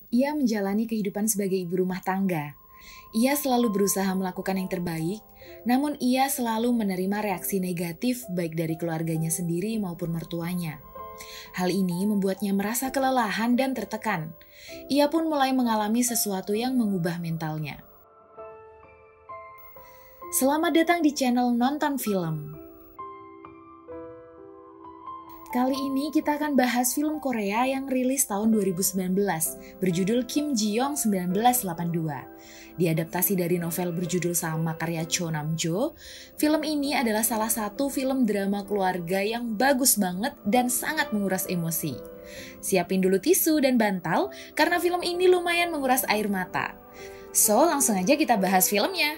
Ia menjalani kehidupan sebagai ibu rumah tangga. Ia selalu berusaha melakukan yang terbaik, namun ia selalu menerima reaksi negatif baik dari keluarganya sendiri maupun mertuanya. Hal ini membuatnya merasa kelelahan dan tertekan. Ia pun mulai mengalami sesuatu yang mengubah mentalnya. Selamat datang di channel Nonton Film. Kali ini kita akan bahas film Korea yang rilis tahun 2019, berjudul Kim Ji-young 1982. Diadaptasi dari novel berjudul sama karya Cho Nam-jo, film ini adalah salah satu film drama keluarga yang bagus banget dan sangat menguras emosi. Siapin dulu tisu dan bantal, karena film ini lumayan menguras air mata. So, langsung aja kita bahas filmnya.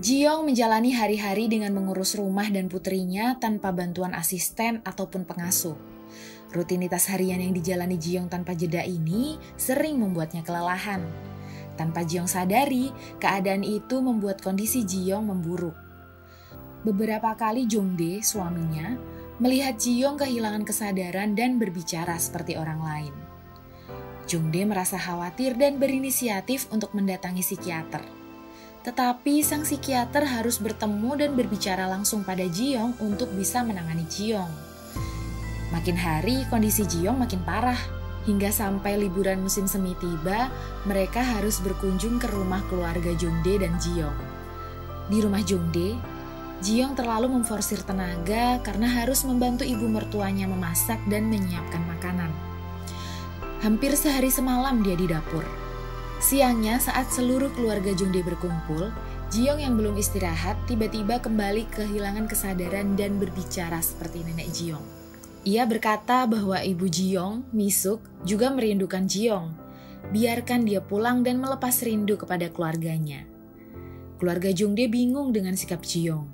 Ji-young menjalani hari-hari dengan mengurus rumah dan putrinya tanpa bantuan asisten ataupun pengasuh. Rutinitas harian yang dijalani Ji-young tanpa jeda ini sering membuatnya kelelahan. Tanpa Ji-young sadari, keadaan itu membuat kondisi Ji-young memburuk. Beberapa kali Jong-dae, suaminya, melihat Ji-young kehilangan kesadaran dan berbicara seperti orang lain. Jong-dae merasa khawatir dan berinisiatif untuk mendatangi psikiater. Tetapi sang psikiater harus bertemu dan berbicara langsung pada Ji-young untuk bisa menangani Ji-young. Makin hari kondisi Ji-young makin parah. Hingga sampai liburan musim semi tiba, mereka harus berkunjung ke rumah keluarga Jong-dae dan Ji-young. Di rumah Jong-dae, Ji-young terlalu memforsir tenaga karena harus membantu ibu mertuanya memasak dan menyiapkan makanan. Hampir sehari semalam dia di dapur. Siangnya saat seluruh keluarga Jong-dae berkumpul, Ji-young yang belum istirahat tiba-tiba kembali kehilangan kesadaran dan berbicara seperti nenek Ji-young. Ia berkata bahwa ibu Ji-young, Mi-suk, juga merindukan Ji-young. Biarkan dia pulang dan melepas rindu kepada keluarganya. Keluarga Jong-dae bingung dengan sikap Ji-young.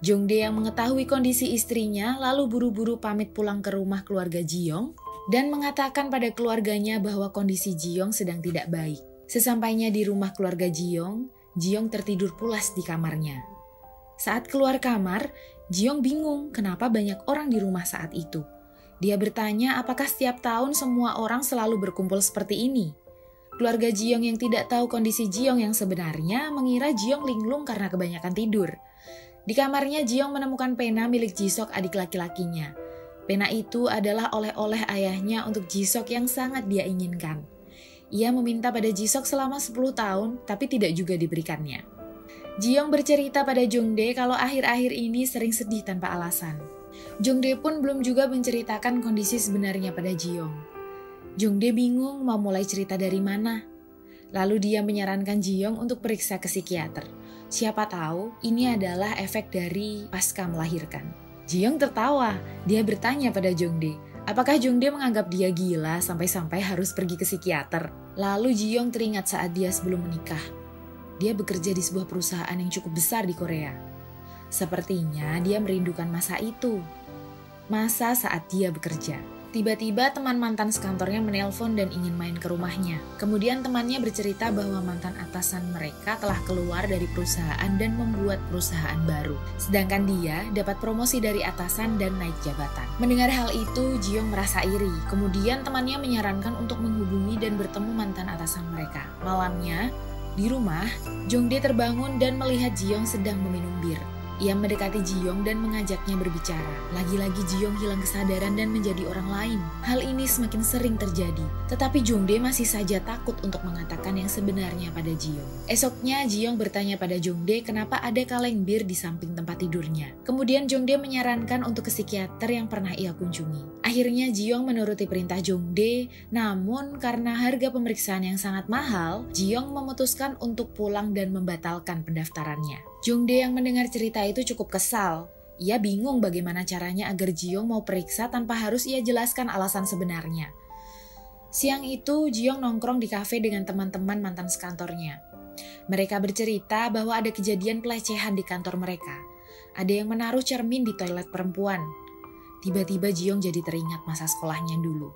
Jong-dae yang mengetahui kondisi istrinya lalu buru-buru pamit pulang ke rumah keluarga Ji-young dan mengatakan pada keluarganya bahwa kondisi Ji-young sedang tidak baik. Sesampainya di rumah keluarga Ji-young, Ji-young tertidur pulas di kamarnya. Saat keluar kamar, Ji-young bingung kenapa banyak orang di rumah saat itu. Dia bertanya apakah setiap tahun semua orang selalu berkumpul seperti ini. Keluarga Ji-young yang tidak tahu kondisi Ji-young yang sebenarnya mengira Ji-young linglung karena kebanyakan tidur. Di kamarnya Ji-young menemukan pena milik Ji-sok, adik laki-lakinya. Pena itu adalah oleh-oleh ayahnya untuk Ji-sok yang sangat dia inginkan. Ia meminta pada Ji-sok selama 10 tahun, tapi tidak juga diberikannya. Ji-young bercerita pada Jong-dae kalau akhir-akhir ini sering sedih tanpa alasan. Jong-dae pun belum juga menceritakan kondisi sebenarnya pada Ji-young. Jong-dae bingung mau mulai cerita dari mana. Lalu dia menyarankan Ji-young untuk periksa ke psikiater. Siapa tahu ini adalah efek dari pasca melahirkan. Ji-young tertawa. Dia bertanya pada Jong-dae, apakah Jong-dae menganggap dia gila sampai-sampai harus pergi ke psikiater? Lalu Ji-young teringat saat dia sebelum menikah. Dia bekerja di sebuah perusahaan yang cukup besar di Korea. Sepertinya dia merindukan masa itu. Masa saat dia bekerja. Tiba-tiba teman mantan sekantornya menelpon dan ingin main ke rumahnya. Kemudian temannya bercerita bahwa mantan atasan mereka telah keluar dari perusahaan dan membuat perusahaan baru. Sedangkan dia dapat promosi dari atasan dan naik jabatan. Mendengar hal itu, Ji-young merasa iri. Kemudian temannya menyarankan untuk menghubungi dan bertemu mantan atasan mereka. Malamnya, di rumah, Jong-dae terbangun dan melihat Ji-young sedang meminum bir. Ia mendekati Ji-young dan mengajaknya berbicara. Lagi-lagi Ji-young hilang kesadaran dan menjadi orang lain. Hal ini semakin sering terjadi. Tetapi Jong-dae masih saja takut untuk mengatakan yang sebenarnya pada Ji-young. Esoknya Ji-young bertanya pada Jong-dae kenapa ada kaleng bir di samping tempat tidurnya. Kemudian Jong-dae menyarankan untuk ke psikiater yang pernah ia kunjungi. Akhirnya Ji-young menuruti perintah Jong-dae, namun karena harga pemeriksaan yang sangat mahal, Ji-young memutuskan untuk pulang dan membatalkan pendaftarannya. Jong-dae yang mendengar cerita itu cukup kesal. Ia bingung bagaimana caranya agar Ji-young mau periksa tanpa harus ia jelaskan alasan sebenarnya. Siang itu, Ji-young nongkrong di kafe dengan teman-teman mantan sekantornya. Mereka bercerita bahwa ada kejadian pelecehan di kantor mereka. Ada yang menaruh cermin di toilet perempuan. Tiba-tiba Ji-young jadi teringat masa sekolahnya dulu.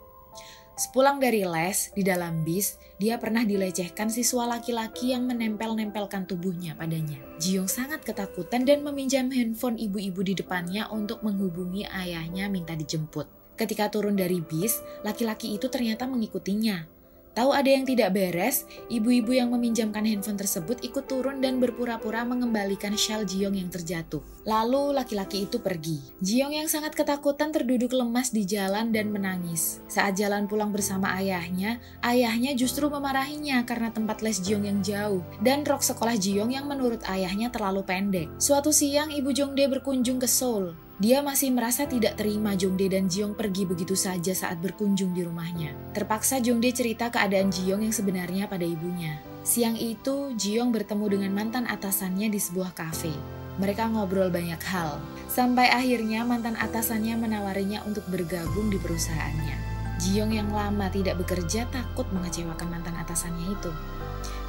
Sepulang dari les, di dalam bis, dia pernah dilecehkan siswa laki-laki yang menempel-nempelkan tubuhnya padanya. Ji-young sangat ketakutan dan meminjam handphone ibu-ibu di depannya untuk menghubungi ayahnya minta dijemput. Ketika turun dari bis, laki-laki itu ternyata mengikutinya. Tahu ada yang tidak beres, ibu-ibu yang meminjamkan handphone tersebut ikut turun dan berpura-pura mengembalikan shawl Ji-young yang terjatuh. Lalu laki-laki itu pergi. Ji-young yang sangat ketakutan terduduk lemas di jalan dan menangis. Saat jalan pulang bersama ayahnya justru memarahinya karena tempat les Ji-young yang jauh dan rok sekolah Ji-young yang menurut ayahnya terlalu pendek. Suatu siang, ibu Jongdae berkunjung ke Seoul. Dia masih merasa tidak terima Jongdae dan Ji-young pergi begitu saja saat berkunjung di rumahnya. Terpaksa Jongdae cerita keadaan Ji-young yang sebenarnya pada ibunya. Siang itu, Ji-young bertemu dengan mantan atasannya di sebuah kafe. Mereka ngobrol banyak hal, sampai akhirnya mantan atasannya menawarinya untuk bergabung di perusahaannya. Ji-young yang lama tidak bekerja takut mengecewakan mantan atasannya itu.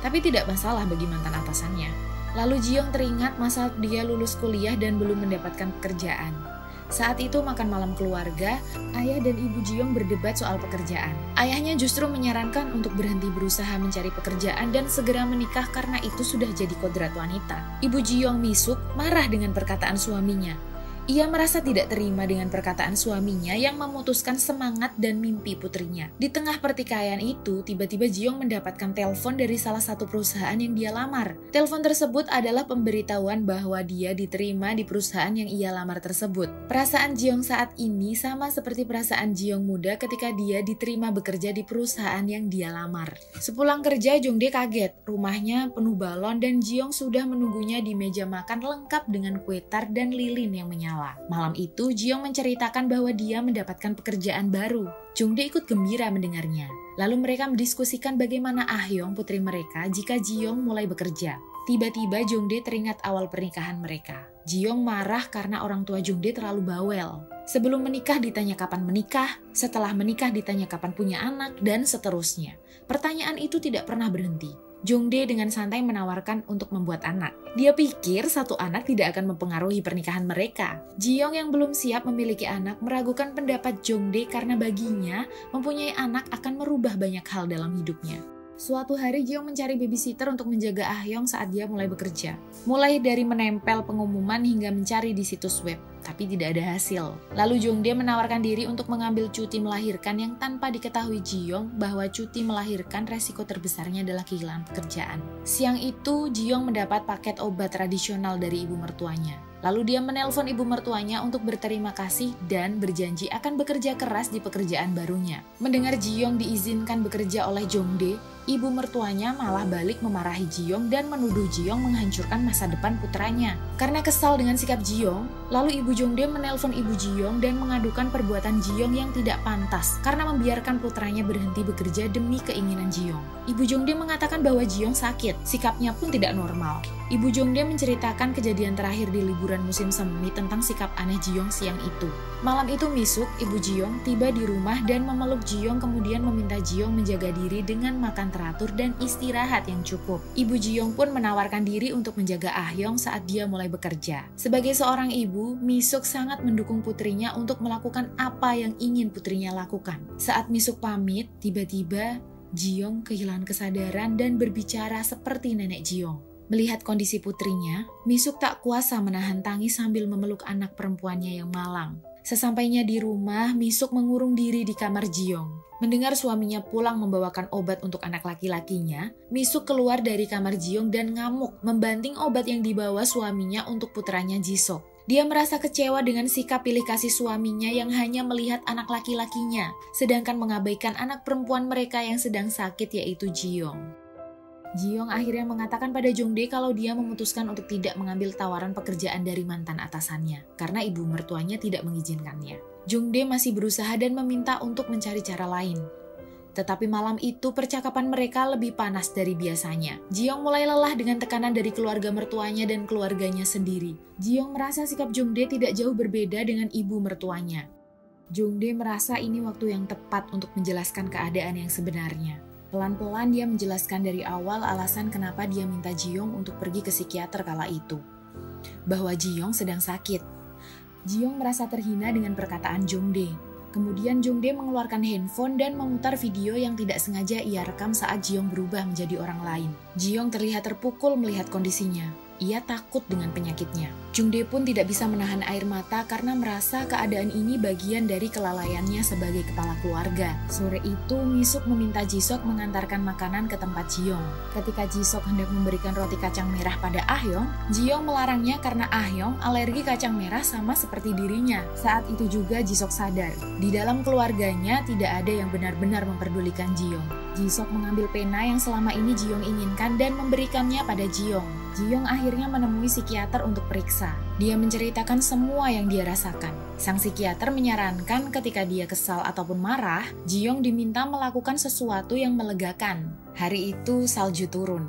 Tapi tidak masalah bagi mantan atasannya. Lalu Ji-young teringat masa dia lulus kuliah dan belum mendapatkan pekerjaan. Saat itu makan malam keluarga, ayah dan ibu Ji-young berdebat soal pekerjaan. Ayahnya justru menyarankan untuk berhenti berusaha mencari pekerjaan dan segera menikah karena itu sudah jadi kodrat wanita. Ibu Ji-young Mi-suk marah dengan perkataan suaminya. Ia merasa tidak terima dengan perkataan suaminya yang memutuskan semangat dan mimpi putrinya. Di tengah pertikaian itu, tiba-tiba Ji-young mendapatkan telepon dari salah satu perusahaan yang dia lamar. Telepon tersebut adalah pemberitahuan bahwa dia diterima di perusahaan yang ia lamar tersebut. Perasaan Ji-young saat ini sama seperti perasaan Ji-young muda ketika dia diterima bekerja di perusahaan yang dia lamar. Sepulang kerja, Jongdae kaget. Rumahnya penuh balon dan Ji-young sudah menunggunya di meja makan lengkap dengan kue tart dan lilin yang menyala. Malam itu, Ji-young menceritakan bahwa dia mendapatkan pekerjaan baru. Jongdae ikut gembira mendengarnya. Lalu mereka mendiskusikan bagaimana Ah-hyung, putri mereka, jika Ji-young mulai bekerja. Tiba-tiba Jongdae teringat awal pernikahan mereka. Ji-young marah karena orang tua Jongdae terlalu bawel. Sebelum menikah ditanya kapan menikah, setelah menikah ditanya kapan punya anak, dan seterusnya. Pertanyaan itu tidak pernah berhenti. Jongdae dengan santai menawarkan untuk membuat anak. Dia pikir satu anak tidak akan mempengaruhi pernikahan mereka. Ji-young yang belum siap memiliki anak meragukan pendapat Jongdae karena baginya mempunyai anak akan merubah banyak hal dalam hidupnya. Suatu hari Ji-young mencari babysitter untuk menjaga Ah-hyung saat dia mulai bekerja. Mulai dari menempel pengumuman hingga mencari di situs web, tapi tidak ada hasil. Lalu Jongdae menawarkan diri untuk mengambil cuti melahirkan yang tanpa diketahui Ji-young bahwa cuti melahirkan resiko terbesarnya adalah kehilangan pekerjaan. Siang itu Ji-young mendapat paket obat tradisional dari ibu mertuanya. Lalu dia menelpon ibu mertuanya untuk berterima kasih dan berjanji akan bekerja keras di pekerjaan barunya. Mendengar Ji-young diizinkan bekerja oleh Jongdae, ibu mertuanya malah balik memarahi Ji-young dan menuduh Ji-young menghancurkan masa depan putranya. Karena kesal dengan sikap Ji-young, lalu ibu Jongdae menelpon ibu Ji-young dan mengadukan perbuatan Ji-young yang tidak pantas karena membiarkan putranya berhenti bekerja demi keinginan Ji-young. Ibu Jongdae mengatakan bahwa Ji-young sakit, sikapnya pun tidak normal. Ibu Jongdae menceritakan kejadian terakhir di liburan musim semi tentang sikap aneh Ji-young siang itu. Malam itu Mi-suk, ibu Ji-young, tiba di rumah dan memeluk Ji-young kemudian meminta Ji-young menjaga diri dengan makan teratur dan istirahat yang cukup. Ibu Ji-young pun menawarkan diri untuk menjaga Ah-hyung saat dia mulai bekerja. Sebagai seorang ibu, Mi-suk sangat mendukung putrinya untuk melakukan apa yang ingin putrinya lakukan. Saat Mi-suk pamit, tiba-tiba Ji-young kehilangan kesadaran dan berbicara seperti nenek Ji-young. Melihat kondisi putrinya, Mi-suk tak kuasa menahan tangis sambil memeluk anak perempuannya yang malang. Sesampainya di rumah, Mi-suk mengurung diri di kamar Ji-young. Mendengar suaminya pulang membawakan obat untuk anak laki-lakinya, Mi-suk keluar dari kamar Ji-young dan ngamuk membanting obat yang dibawa suaminya untuk putranya Ji-sok. Dia merasa kecewa dengan sikap pilih kasih suaminya yang hanya melihat anak laki-lakinya, sedangkan mengabaikan anak perempuan mereka yang sedang sakit yaitu Ji-young. Ji-young akhirnya mengatakan pada Jongdae kalau dia memutuskan untuk tidak mengambil tawaran pekerjaan dari mantan atasannya, karena ibu mertuanya tidak mengizinkannya. Jongdae masih berusaha dan meminta untuk mencari cara lain. Tetapi malam itu percakapan mereka lebih panas dari biasanya. Ji-young mulai lelah dengan tekanan dari keluarga mertuanya dan keluarganya sendiri. Ji-young merasa sikap Jongdae tidak jauh berbeda dengan ibu mertuanya. Jongdae merasa ini waktu yang tepat untuk menjelaskan keadaan yang sebenarnya. Pelan-pelan dia menjelaskan dari awal alasan kenapa dia minta Ji-young untuk pergi ke psikiater kala itu. Bahwa Ji-young sedang sakit. Ji-young merasa terhina dengan perkataan Jongdae. Kemudian Jongdae mengeluarkan handphone dan memutar video yang tidak sengaja ia rekam saat Ji-young berubah menjadi orang lain. Ji-young terlihat terpukul melihat kondisinya. Ia takut dengan penyakitnya. Jungdae pun tidak bisa menahan air mata karena merasa keadaan ini bagian dari kelalaiannya sebagai kepala keluarga. Sore itu, Misuk meminta Jisok mengantarkan makanan ke tempat Jiyong. Ketika Jisok hendak memberikan roti kacang merah pada Ah-hyung, Jiyong melarangnya karena Ah-hyung alergi kacang merah sama seperti dirinya. Saat itu juga Jisok sadar, di dalam keluarganya tidak ada yang benar-benar memperdulikan Jiyong. Jisok mengambil pena yang selama ini Jiyong inginkan dan memberikannya pada Jiyong. Jiyong akhirnya menemui psikiater untuk periksa. Dia menceritakan semua yang dia rasakan. Sang psikiater menyarankan ketika dia kesal ataupun marah, Jiyong diminta melakukan sesuatu yang melegakan. Hari itu salju turun.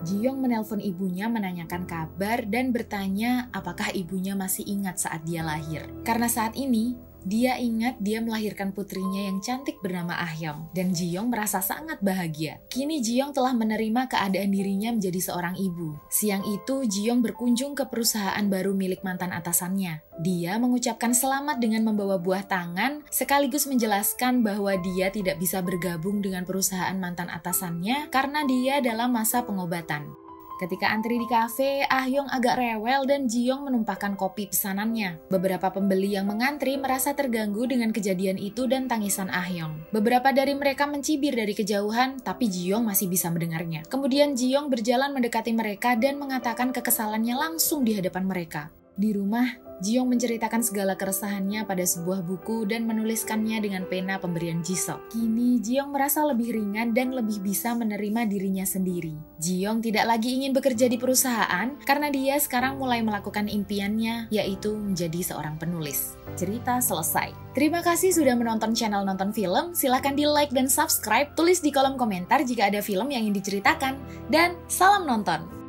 Jiyong menelpon ibunya menanyakan kabar dan bertanya apakah ibunya masih ingat saat dia lahir. Karena saat ini, dia ingat dia melahirkan putrinya yang cantik bernama Ah-hyung, dan Jiyong merasa sangat bahagia. Kini Jiyong telah menerima keadaan dirinya menjadi seorang ibu. Siang itu, Jiyong berkunjung ke perusahaan baru milik mantan atasannya. Dia mengucapkan selamat dengan membawa buah tangan, sekaligus menjelaskan bahwa dia tidak bisa bergabung dengan perusahaan mantan atasannya karena dia dalam masa pengobatan. Ketika antri di kafe, Ah-hyung agak rewel dan Jiyong menumpahkan kopi pesanannya. Beberapa pembeli yang mengantri merasa terganggu dengan kejadian itu dan tangisan Ah-hyung. Beberapa dari mereka mencibir dari kejauhan, tapi Jiyong masih bisa mendengarnya. Kemudian Jiyong berjalan mendekati mereka dan mengatakan kekesalannya langsung di hadapan mereka. Di rumah, Jiyong menceritakan segala keresahannya pada sebuah buku dan menuliskannya dengan pena pemberian Jisok. Kini, Jiyong merasa lebih ringan dan lebih bisa menerima dirinya sendiri. Jiyong tidak lagi ingin bekerja di perusahaan karena dia sekarang mulai melakukan impiannya, yaitu menjadi seorang penulis. Cerita selesai. Terima kasih sudah menonton channel Nonton Film. Silahkan di like dan subscribe. Tulis di kolom komentar jika ada film yang ingin diceritakan. Dan salam nonton!